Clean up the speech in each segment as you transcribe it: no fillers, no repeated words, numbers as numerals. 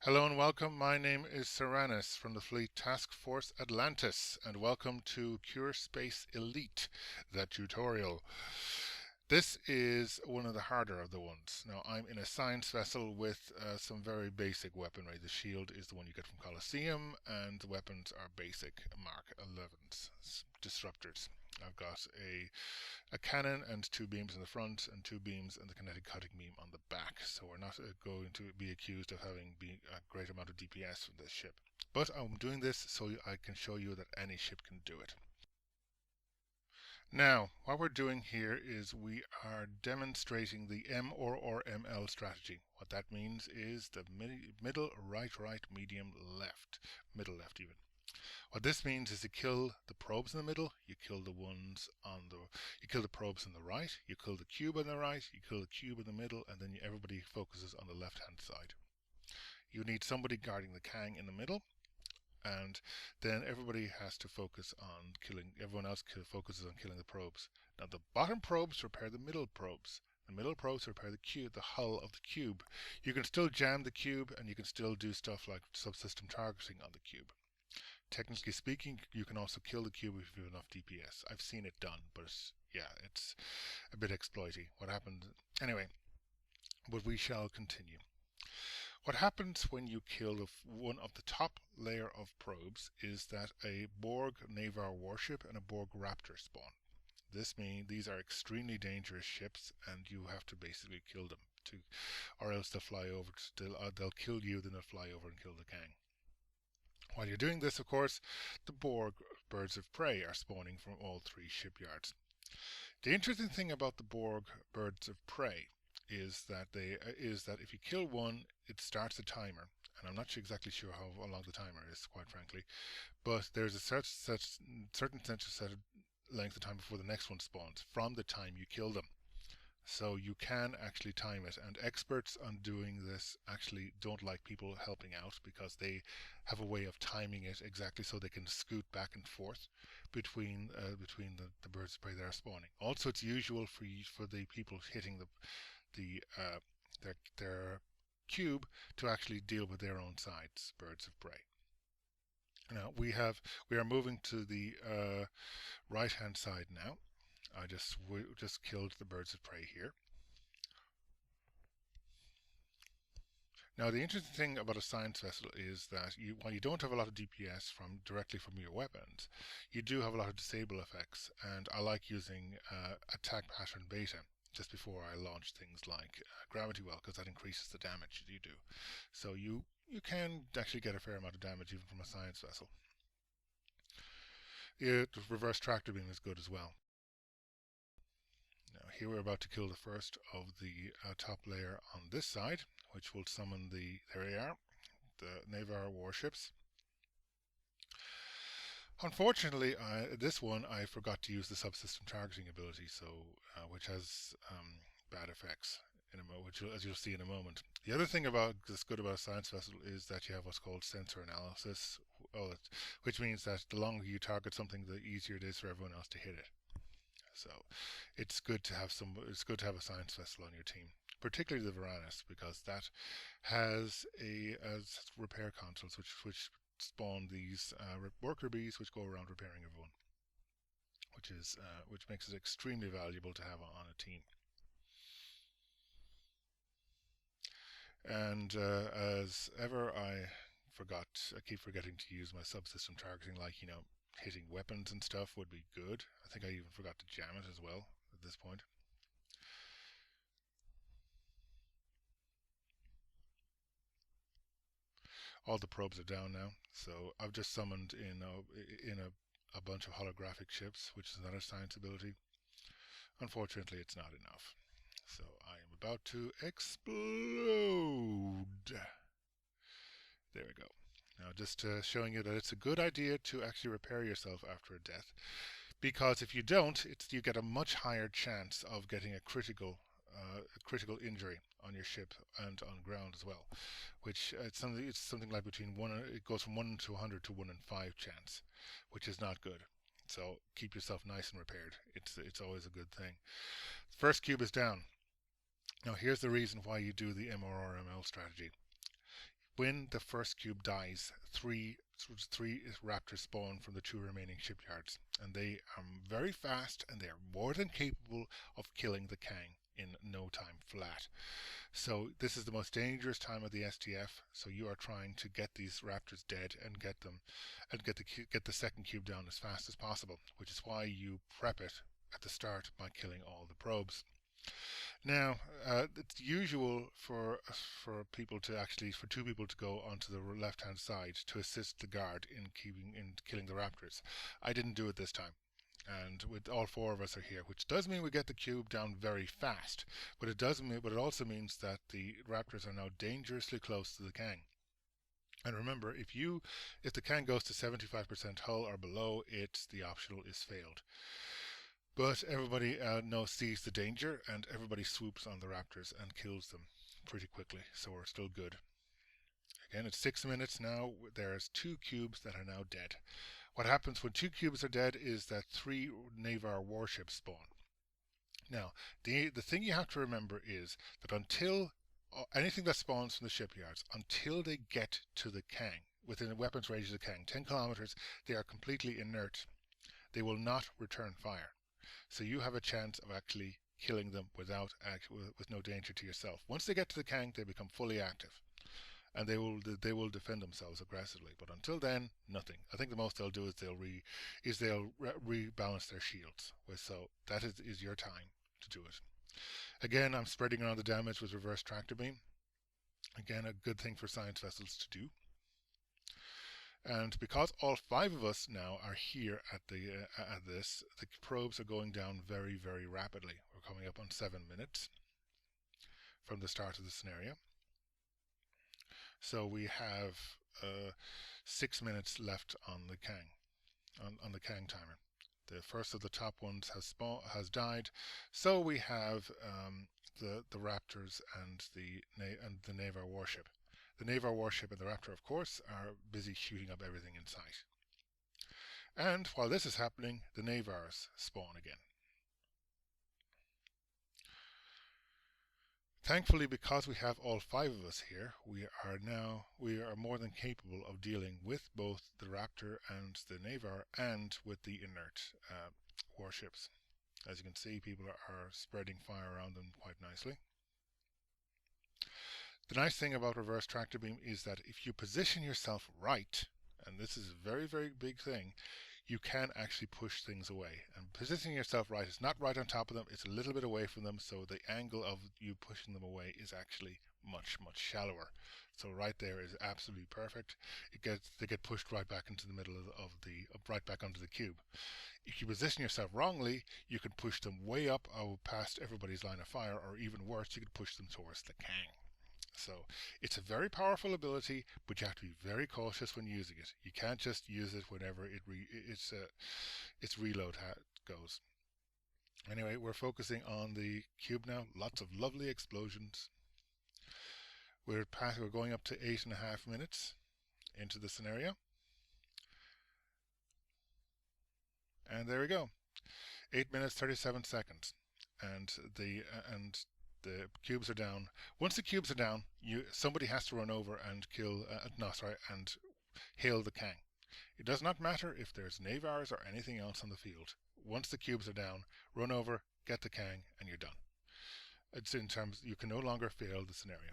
Hello and welcome. My name is Cyranus from the Fleet Task Force Atlantis, and welcome to Cure Space Elite, the tutorial. This is one of the harder of the ones. Now, I'm in a science vessel with some very basic weaponry. The shield is the one you get from Colosseum, and the weapons are basic Mark 11s, disruptors. I've got a cannon and two beams in the front and two beams and the kinetic cutting beam on the back. So we're not going to be accused of having a great amount of DPS from this ship. But I'm doing this so I can show you that any ship can do it. Now, what we're doing here is we are demonstrating the M or ML strategy. What that means is the middle, right, medium, left, middle, left even. What this means is you kill the probes in the middle, you kill the probes on the right, you kill the cube on the right, you kill the cube in the middle, and then everybody focuses on the left hand side. You need somebody guarding the Kang in the middle, and then everybody has to focus on killing, everyone else focuses on killing the probes. Now the bottom probes repair the middle probes. The middle probes repair the hull of the cube. You can still jam the cube, and you can still do stuff like subsystem targeting on the cube. Technically speaking, you can also kill the cube if you have enough DPS. I've seen it done, but it's a bit exploity. What happened? Anyway, but we shall continue. What happens when you kill one of the top layer of probes is that a Borg Navar warship and a Borg Raptor spawn. This means these are extremely dangerous ships, and you have to basically kill them, or else they'll fly over. They'll kill you, then they'll fly over and kill the Kang. While you're doing this, of course, the Borg birds of prey are spawning from all three shipyards. The interesting thing about the Borg birds of prey is that if you kill one, it starts a timer, and I'm not exactly sure how long the timer is, quite frankly, but there's a certain set of length of time before the next one spawns from the time you kill them. So you can actually time it, and experts on doing this actually don't like people helping out because they have a way of timing it exactly so they can scoot back and forth between the birds of prey that are spawning. Also, it's usual for the people hitting their cube to actually deal with their own side's birds of prey. Now we are moving to the right hand side now. I just killed the birds of prey here. Now the interesting thing about a science vessel is that while you don't have a lot of DPS directly from your weapons, you do have a lot of disable effects, and I like using attack pattern beta just before I launch things like gravity well, because that increases the damage you do. So you can actually get a fair amount of damage even from a science vessel. The reverse tractor beam is good as well. Now here we're about to kill the first of the top layer on this side, which will summon there they are, the Navar warships. Unfortunately, this one I forgot to use the subsystem targeting ability, which has bad effects as you'll see in a moment. The other thing that's good about a science vessel is that you have what's called sensor analysis, which means that the longer you target something, the easier it is for everyone else to hit it. So it's good to have a science vessel on your team, particularly the Varanus, because that has repair consoles which spawn these worker bees which go around repairing everyone, which makes it extremely valuable to have on a team. And as ever, I keep forgetting to use my subsystem targeting, like hitting weapons and stuff would be good. I think I even forgot to jam it as well at this point. All the probes are down now, so I've just summoned in a bunch of holographic ships, which is another science ability. Unfortunately, it's not enough. So I am about to explode. There we go. Now just showing you that it's a good idea to actually repair yourself after a death, because if you don't, you get a much higher chance of getting a critical injury on your ship and on ground as well, which it's something like it goes from 1 to 100 to 1 in 5 chance, which is not good. So keep yourself nice and repaired. It's always a good thing. First cube is down. Now here's the reason why you do the MRRML strategy. when the first cube dies, three raptors spawn from the two remaining shipyards, and they are very fast and they are more than capable of killing the Kang in no time flat. So this is the most dangerous time of the STF. So you are trying to get these raptors dead and get the second cube down as fast as possible, which is why you prep it at the start by killing all the probes. Now, it's usual for two people to go onto the left-hand side to assist the guard in killing the raptors. I didn't do it this time, and with all four of us are here, which does mean we get the cube down very fast. But it also means that the raptors are now dangerously close to the Kang. And remember, if the Kang goes to 75% hull or below, the optional is failed. But everybody sees the danger, and everybody swoops on the raptors and kills them pretty quickly, so we're still good. Again, it's 6 minutes now. There's 2 cubes that are now dead. What happens when 2 cubes are dead is that 3 Navarre warships spawn. Now, the thing you have to remember is that until anything that spawns from the shipyards, until they get to the Kang, within the weapons range of the Kang, 10 kilometers, they are completely inert. They will not return fire. So you have a chance of actually killing them with no danger to yourself. Once they get to the Kang, they become fully active, and they will defend themselves aggressively. But until then, nothing. I think the most they'll do is they'll rebalance their shields. So that is your time to do it. Again, I'm spreading around the damage with reverse tractor beam. Again, a good thing for science vessels to do. And because all 5 of us now are here at this, the probes are going down very, very rapidly. We're coming up on 7 minutes from the start of the scenario. So we have 6 minutes left on the Kang, on the Kang timer. The first of the top ones has died, so we have the Raptors and the Navarre warship. The Navarre warship and the Raptor, of course, are busy shooting up everything in sight. And while this is happening, the Navarres spawn again. Thankfully, because we have all 5 of us here, we are more than capable of dealing with both the Raptor and the Navarre, and with the inert warships. As you can see, people are spreading fire around them quite nicely. The nice thing about reverse tractor beam is that if you position yourself right, and this is a very, very big thing, you can actually push things away. And positioning yourself right is not right on top of them, it's a little bit away from them, so the angle of you pushing them away is actually much, much shallower. So right there is absolutely perfect. They get pushed right back into the middle right back onto the cube. If you position yourself wrongly, you can push them way up past everybody's line of fire, or even worse, you can push them towards the Kang. So it's a very powerful ability, but you have to be very cautious when using it. You can't just use it whenever its reload goes. Anyway, we're focusing on the cube now. Lots of lovely explosions. We're going up to 8.5 minutes into the scenario. And there we go. 8 minutes 37 seconds. And the cubes are down. Once the cubes are down, somebody has to run over and hail the Kang. It does not matter if there's Navarres or anything else on the field. Once the cubes are down, run over, get the Kang, and you're done. You can no longer fail the scenario.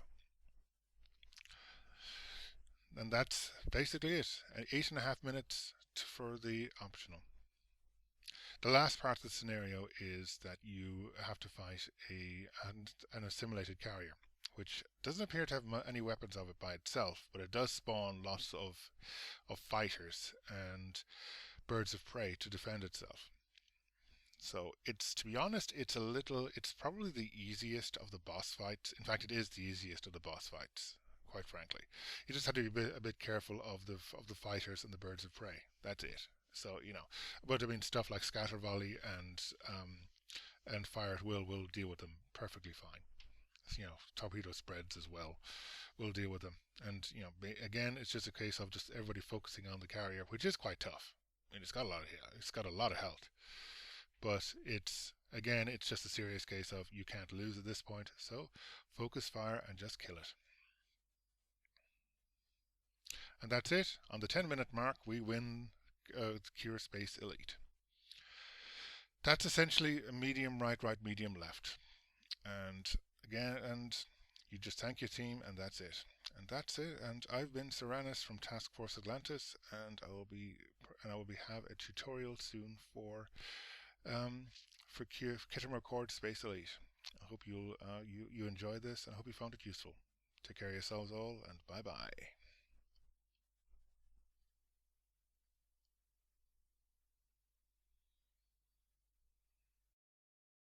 And that's basically it. 8.5 minutes for the optional. The last part of the scenario is that you have to fight an assimilated carrier, which doesn't appear to have any weapons of it by itself, but it does spawn lots of fighters and birds of prey to defend itself. So to be honest, it's probably the easiest of the boss fights. In fact, it is the easiest of the boss fights, quite frankly. You just have to be a bit careful of the fighters and the birds of prey. That's it. So, but I mean, stuff like scatter volley and fire at will deal with them perfectly fine. Torpedo spreads as well will deal with them. And, again, it's just a case of just everybody focusing on the carrier, which is quite tough. I mean, it's got a lot of health. But it's just a serious case of you can't lose at this point. So focus fire and just kill it. And that's it. On the 10-minute mark, we win Cure Space Elite. That's essentially a medium right, medium left. And again, and you just thank your team, and that's it. And that's it. And I've been Cyranus from Task Force Atlantis, and I will be have a tutorial soon for Khitomer Accord Space Elite. I hope you enjoy this, and I hope you found it useful. Take care of yourselves all, and bye bye.